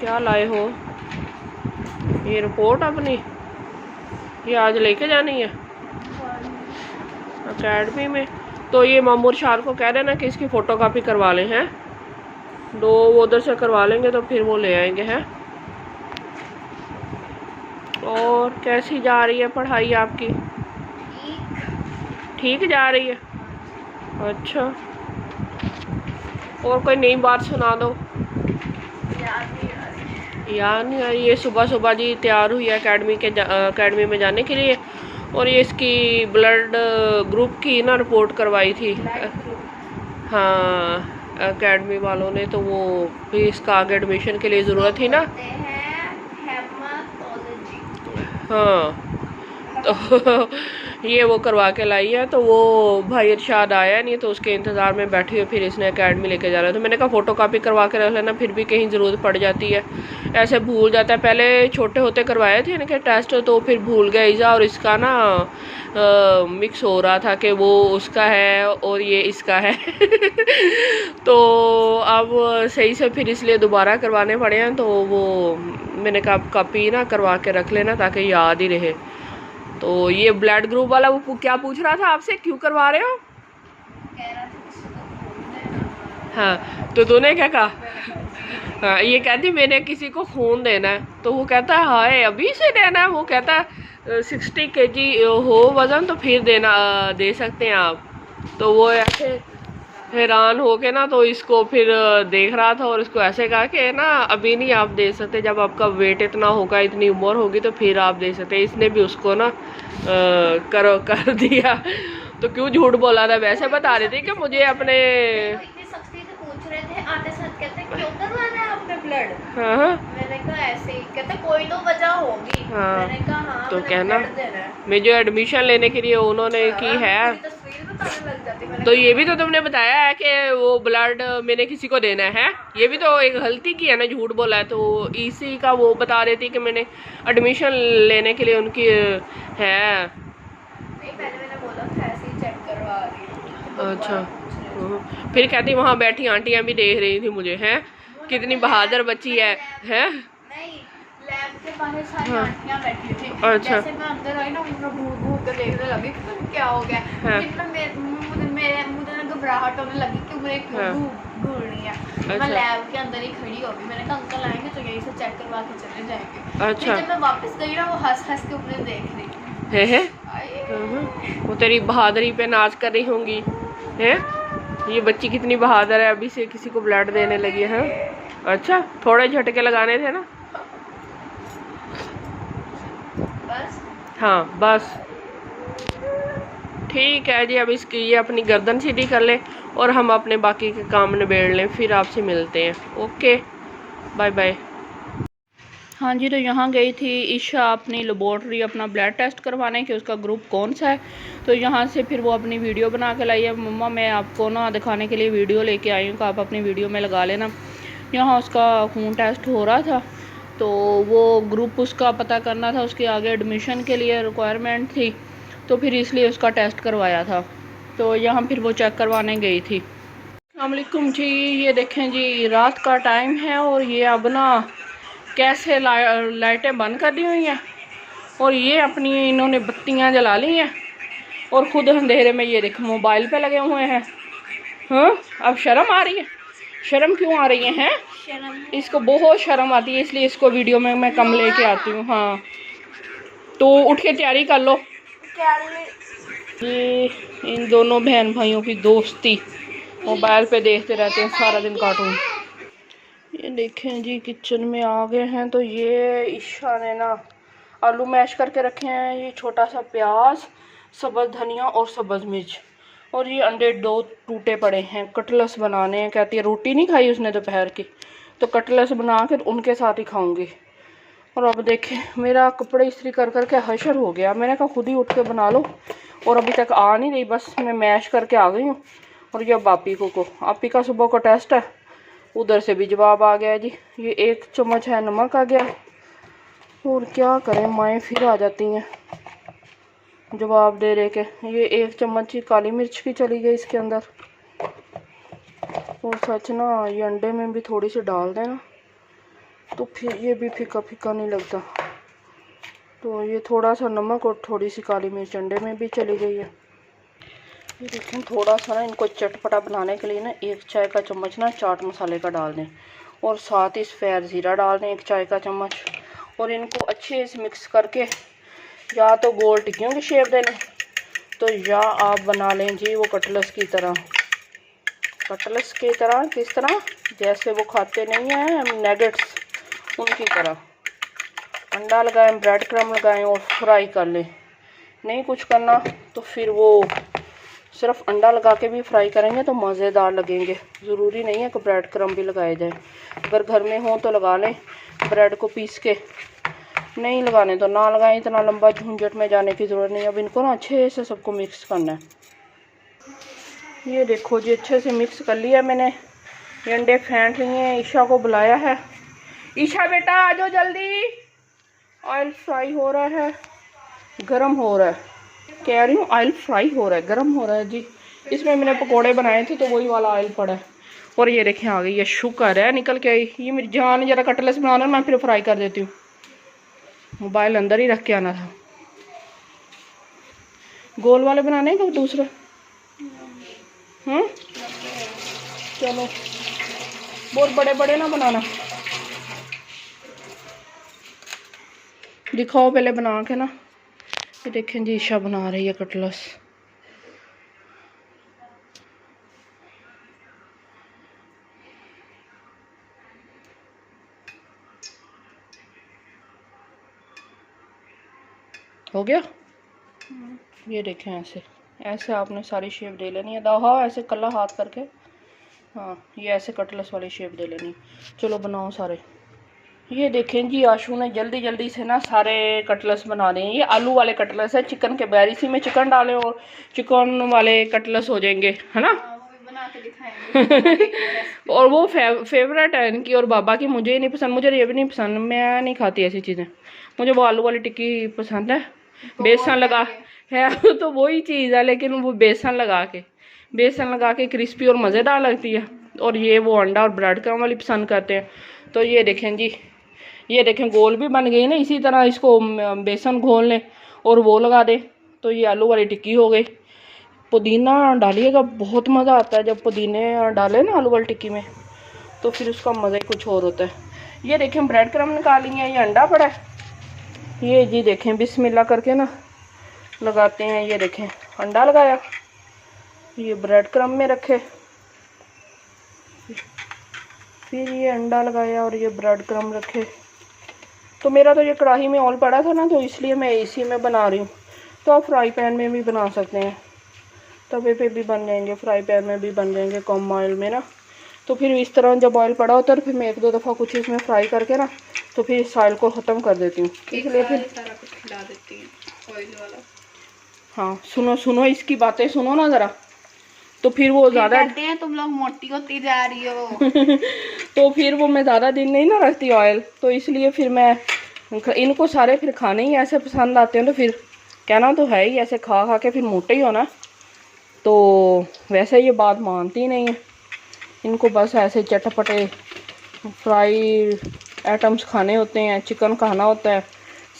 क्या लाए हो? ये रिपोर्ट अपनी, ये आज लेके जानी है अकेडमी में। तो ये मामूर शार को कह देना कि इसकी फ़ोटोकॉपी करवा लें हैं, दो वो उधर से करवा लेंगे तो फिर वो ले आएंगे हैं। और कैसी जा रही है पढ़ाई आपकी? ठीक जा रही है। अच्छा, और कोई नई बात सुना दो। यार नहीं यार, ये सुबह सुबह जी तैयार हुई है अकेडमी में जाने के लिए। और ये इसकी ब्लड ग्रुप की ना रिपोर्ट करवाई थी। हाँ, एकेडमी वालों ने, तो वो भी इसका आगे एडमिशन के लिए ज़रूरत थी ना। हाँ, तो ये वो करवा के लाई है। तो वो भाई इरशाद आया नहीं, तो उसके इंतज़ार में बैठी हुई, फिर इसने एकेडमी लेके जा रहा है। तो मैंने कहा फ़ोटोकॉपी करवा के रख लेना, फिर भी कहीं ज़रूरत पड़ जाती है, ऐसे भूल जाता है। पहले छोटे होते करवाए थे इनके टेस्ट, तो फिर भूल गए। ईज़ा और इसका ना मिक्स हो रहा था कि वो उसका है और ये इसका है तो अब सही से फिर इसलिए दोबारा करवाने पड़े हैं। तो वो मैंने कहा कॉपी ना करवा के रख लेना ताकि याद ही रहे। तो ये ब्लड ग्रुप वाला वो क्या पूछ रहा था आपसे, क्यों करवा रहे हो? हाँ, तो तूने क्या कहा? हाँ, ये कहती मैंने किसी को खून देना है। तो वो कहता है हाय अभी से देना है? वो कहता है 60 kg हो वज़न तो फिर दे सकते हैं आप। तो वो ऐसे हैरान हो के ना, तो इसको फिर देख रहा था और इसको ऐसे कहा कि ना अभी नहीं आप दे सकते, जब आपका वेट इतना होगा, इतनी उम्र होगी तो फिर आप दे सकते। इसने भी उसको ना कर दिया। तो क्यों झूठ बोला था? वैसे बता रही थी कि मुझे अपने पूछ रहे थे आते साथ, कहते क्यों करवाना है आपने ब्लड? हाँ, मैंने कहा ऐसे ही। कहते कोई तो वजह होगी। हाँ, मैंने कहा हाँ, तो कहना मैं मैं जो एडमिशन लेने के लिए उन्होंने की है। तो ये भी तो तुमने बताया है कि वो ब्लड मैंने किसी को देना है, ये भी तो एक गलती की है ना, झूठ बोला है। तो इसी का वो बता रही थी कि मैंने एडमिशन लेने के लिए उनकी है। नहीं, पहले मैंने बोला था ऐसे ही चेक करवा रही हूँ। अच्छा, फिर कहती वहाँ बैठी आंटियाँ भी देख रही थी मुझे, हैं कितनी बहादुर बच्ची है, हैं? नहीं, लैब के बाहर सारी हाँ, आंटियाँ बैठी थी। अच्छा, जैसे मैं अंदर आई ना, मुझे घूर घूर के देखने लगी कि क्या हो गया। हाँ, मुझे ना घबराहट होने लगी कि मुझे क्यों हाँ, घूर रही है। अच्छा, मैं लैब के अंदर ही खड़ी हो गई। मैंने कहा अंकल आएंगे तो यहीं से चेक करवा के चले जाएंगे। अच्छा, जब मैं वापस गई ना, वो हंस हंस के मुझे देख रही है वो तेरी बहादुरी पे नाच कर रही होंगी, हैं? ये बच्ची कितनी बहादुर है, अभी से किसी को ब्लड देने लगी है। अच्छा, थोड़े झटके लगाने थे ना। बस हाँ बस ठीक है जी। अब इसकी ये अपनी गर्दन सीधी कर ले और हम अपने बाकी के काम निबेड़ लें, फिर आपसे मिलते हैं। Okay, bye bye. हाँ जी, तो यहाँ गई थी ईशा अपनी लेबॉर्ट्री अपना ब्लड टेस्ट करवाने कि उसका ग्रुप कौन सा है। तो यहाँ से फिर वो अपनी वीडियो बना के लाई है। मम्मा मैं आपको ना दिखाने के लिए वीडियो लेके आई हूँ कि आप अपनी वीडियो में लगा लेना। यहाँ उसका खून टेस्ट हो रहा था, तो वो ग्रुप उसका पता करना था, उसके आगे एडमिशन के लिए रिक्वायरमेंट थी, तो फिर इसलिए उसका टेस्ट करवाया था। तो यहाँ फिर वो चेक करवाने गई थी। अस्सलाम वालेकुम जी, ये देखें जी रात का टाइम है और ये अब ना कैसे लाइटें बंद कर दी हुई हैं और ये अपनी इन्होंने बत्तियां जला ली हैं और ख़ुद अंधेरे में ये देख मोबाइल पे लगे हुए हैं। हाँ, अब शर्म आ रही है? शर्म क्यों आ रही है? हैं, इसको बहुत शर्म आती है, इसलिए इसको वीडियो में मैं कम लेके आती हूँ। हाँ, तो उठ के तैयारी कर लो। ये इन दोनों बहन भाइयों की दोस्ती, मोबाइल पे देखते रहते हैं सारा दिन कार्टून। ये देखें जी किचन में आ गए हैं। तो ये ईशा ने ना आलू मैश करके रखे हैं, ये छोटा सा प्याज, सब्ज़ धनिया और सब्ज़ मिर्च, और ये अंडे 2 टूटे पड़े हैं। कटलेट्स बनाने हैं, कहती है रोटी नहीं खाई उसने दोपहर की, तो कटलेट्स बना कर उनके साथ ही खाऊंगी। और अब देखें मेरा कपड़े इस्त्री कर करके हशर हो गया। मैंने कहा खुद ही उठ के बना लो, और अभी तक आ नहीं रही, बस मैं मैश करके आ गई हूँ। और ये आपी को आपी का सुबह का टेस्ट है, उधर से भी जवाब आ गया जी। ये 1 चम्मच है नमक आ गया, और क्या करें माएँ फिर आ जाती हैं जवाब दे रहे के। ये 1 चम्मच ही काली मिर्च की चली गई इसके अंदर। और सच ना ये अंडे में भी थोड़ी सी डाल देना, तो फिर ये भी फीका फीका नहीं लगता। तो ये थोड़ा सा नमक और थोड़ी सी काली मिर्च अंडे में भी चली गई है। ये देखें, थोड़ा सा ना इनको चटपटा बनाने के लिए ना 1 चाय का चम्मच ना चाट मसाले का डाल दें और साथ ही सफ़ेद ज़ीरा डाल दें 1 चाय का चम्मच। और इनको अच्छे से मिक्स करके या तो गोल टिक्कियों की शेप दे लें, तो या आप बना लें जी वो कटलेट्स की तरह। कटलेट्स की तरह किस तरह? जैसे वो खाते नहीं हैं नगेट्स, उनकी तरह। अंडा लगाएं, ब्रेड क्रम्ब लगाएं और फ्राई कर लें। नहीं कुछ करना तो फिर वो सिर्फ अंडा लगा के भी फ्राई करेंगे तो मज़ेदार लगेंगे। ज़रूरी नहीं है कि ब्रेड क्रम्ब भी लगाए जाए। अगर घर में हो तो लगा लें ब्रेड को पीस के, नहीं लगाने तो ना लगाएं। इतना लंबा झंझट में जाने की ज़रूरत नहीं। अब इनको ना अच्छे से सबको मिक्स करना है। ये देखो जी, अच्छे से मिक्स कर लिया मैंने। ये अंडे फेंट लिए हैं। ईशा को बुलाया है। ईशा बेटा आ जाओ जल्दी, ऑयल फ्राई हो रहा है, गरम हो रहा है। कह रही हूँ ऑयल फ्राई हो रहा है, गरम हो रहा है जी। इसमें मैंने पकोड़े बनाए थे तो वही वाला ऑयल पड़ा है। और ये देखें आ गई, ये शुक्र है निकल के आई। ये मेरी जान, ज़रा कटलेट्स बनाना, मैं फिर फ्राई कर देती हूँ। मोबाइल अंदर ही रख के आना था। गोल वाले बनाने हैं कि दूसरे? चलो, बहुत बड़े बड़े ना बनाना। दिखाओ पहले बना के ना। ये देखें जी, ईशा बना रही है कटलेट्स। हो गया। ये देखें, ऐसे ऐसे आपने सारी शेप दे लेनी है। हाँ, ऐसे कल्ला हाथ करके, हाँ ये ऐसे कटलेट्स वाली शेप दे लेनी। चलो बनाओ सारे। ये देखें जी, आशू ने जल्दी जल्दी से ना सारे कटलेट्स बना रहे हैं। ये आलू वाले कटलेट्स है, चिकन के बगैर। इसी में चिकन डालें और चिकन वाले कटलेट्स हो जाएंगे, है ना। बना के दिखाएंगे। और वो फेवरेट है इनकी और बाबा की। मुझे नहीं पसंद, मुझे ये भी नहीं पसंद, मैं नहीं खाती ऐसी चीज़ें। मुझे वो आलू वाली टिक्की पसंद है, बेसन लगा है तो वही चीज़ है, लेकिन वो बेसन लगा के क्रिस्पी और मज़ेदार लगती है। और ये वो अंडा और ब्रेड क्रम्ब वाली पसंद करते हैं। तो ये देखें जी, ये देखें गोल भी बन गई ना। इसी तरह इसको बेसन घोल लें और वो लगा दें तो ये आलू वाली टिक्की हो गई। पुदीना डालिएगा, बहुत मज़ा आता है जब पुदीने डालें ना आलू वाली टिक्की में, तो फिर उसका मज़ा ही कुछ और होता है। ये देखें ब्रेड क्रम्ब निकाल लिए हैं, ये अंडा पड़ा है। ये जी देखें, बिस्मिल्लाह करके ना लगाते हैं। ये देखें अंडा लगाया, ये ब्रेड क्रम्ब में रखे, फिर ये अंडा लगाया और ये ब्रेड क्रम्ब रखे। तो मेरा तो ये कढ़ाई में ऑयल पड़ा था ना, तो इसलिए मैं इसी में बना रही हूँ। तो आप फ्राई पैन में भी बना सकते हैं, तवे पे भी बन जाएंगे, फ्राई पैन में भी बन जाएंगे कम ऑयल में ना। तो फिर इस तरह जब ऑयल पड़ा होता है तो फिर मैं 1-2 दफ़ा कुछ इसमें फ्राई करके ना तो फिर इस ऑयल को ख़त्म कर देती हूँ, इसलिए फिर सारा कुछ खिला देती हैं ऑयल वाला। हाँ सुनो इसकी बातें सुनो ना ज़रा। तो फिर वो ज़्यादा कहते हैं तुम लोग मोटी होती जा रही हो। तो फिर वो मैं ज़्यादा दिन नहीं ना रखती ऑयल, तो इसलिए फिर मैं इनको सारे फिर खाने ही ऐसे पसंद आते हैं। तो फिर कहना तो है ही, ऐसे खा खा के फिर मोटे ही होना। तो वैसे ये बात मानती नहीं है, इनको बस ऐसे चटपटे फ्राई आइटम्स खाने होते हैं, चिकन खाना होता है,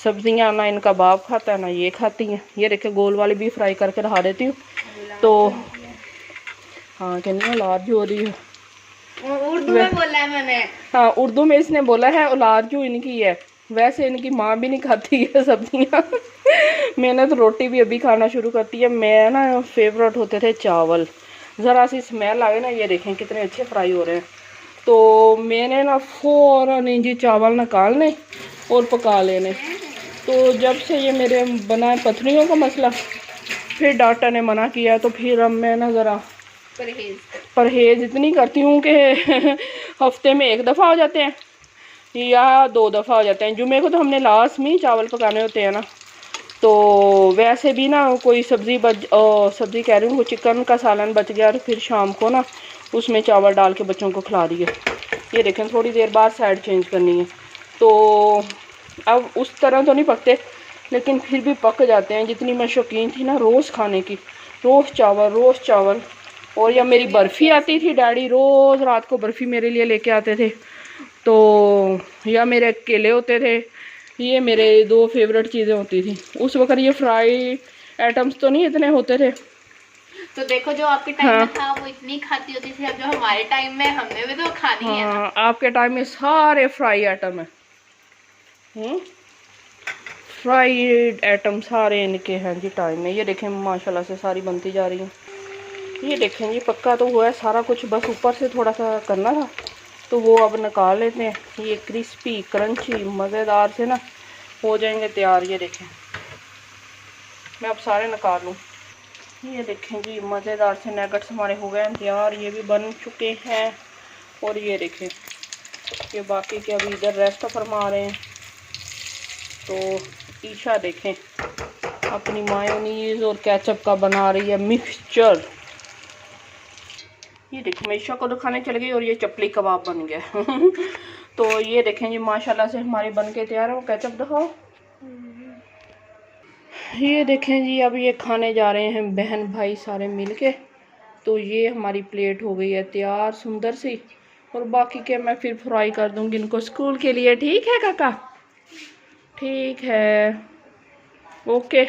सब्जियां ना इनका बाप खाता है ना ये खाती हैं। ये देखे गोल वाली भी फ्राई करके रखा देती हूँ। तो हाँ कहनी औलाद जो हो रही है, उर्दू में बोला है मैंने। हाँ उर्दू में इसने बोला है औलाद जो इनकी है। वैसे इनकी माँ भी नहीं खाती है सब्जियाँ। मैंने तो रोटी भी अभी खाना शुरू करती है। मैं ना फेवरेट होते थे चावल, ज़रा सी स्मेल आए ना, ये देखें कितने अच्छे फ्राई हो रहे हैं। तो मैंने ना फ़ौरन जी चावल निकालने और पका लेने। तो जब से ये मेरे बना पथरियों का मसला, फिर डॉक्टर ने मना किया, तो फिर अब मैं ना ज़रा परहेज़ इतनी करती हूँ कि हफ्ते में 1 दफ़ा हो जाते हैं या 2 दफ़ा हो जाते हैं। जुमे को तो हमने लास्ट में चावल पकाने होते हैं ना। तो वैसे भी ना कोई सब्ज़ी सब्ज़ी कह रही हूँ, वो चिकन का सालन बच गया तो फिर शाम को ना उसमें चावल डाल के बच्चों को खिला दिए। ये देखें थोड़ी देर बाद साइड चेंज करनी है। तो अब उस तरह तो नहीं पकते, लेकिन फिर भी पक जाते हैं। जितनी मैं शौकीन थी ना रोज़ खाने की, रोज़ चावल। और या मेरी बर्फ़ी आती थी, डैडी रोज़ रात को बर्फ़ी मेरे लिए लेके आते थे। तो या मेरे केले होते थे, ये मेरे 2 फेवरेट चीज़ें होती थी उस वक्त। ये फ्राई आइटम्स तो नहीं इतने होते थे। तो देखो जो आपके टाइम हाँ। में था वो इतनी खाती होती थी, अब जो हमारे टाइम में हमने भी तो खानी है ना। हाँ, आपके टाइम में सारे फ्राई आइटम है। फ्राइड आइटम सारे इनके हैं जी टाइम में। ये देखें माशाल्लाह से सारी बनती जा रही हैं। ये देखें जी पक्का तो हुआ है सारा कुछ, बस ऊपर से थोड़ा सा करना था तो वो अब निकाल लेते हैं। ये क्रिस्पी क्रंची मज़ेदार से ना हो जाएंगे तैयार। ये देखें मैं अब सारे निकाल लूँ। ये देखें जी मज़ेदार से नगेट्स हमारे हो गए हैं तैयार, ये भी बन चुके हैं। और ये देखें ये बाकी के अभी इधर रेस्ट फरमा रहे हैं। तो ईशा देखें अपनी मायोनीज और केचप का बना रही है मिक्सचर। ये देखें मैं ईशा को दिखाने चल गई और ये चपली कबाब बन गया। तो ये देखें जी माशाल्लाह से हमारी बन के तैयार है। केचप दिखाओ। ये देखें जी अब ये खाने जा रहे हैं बहन भाई सारे मिलके। तो ये हमारी प्लेट हो गई है तैयार सुंदर सी, और बाकी के मैं फिर फ्राई कर दूंगी इनको स्कूल के लिए। ठीक है काका? ठीक है, ओके।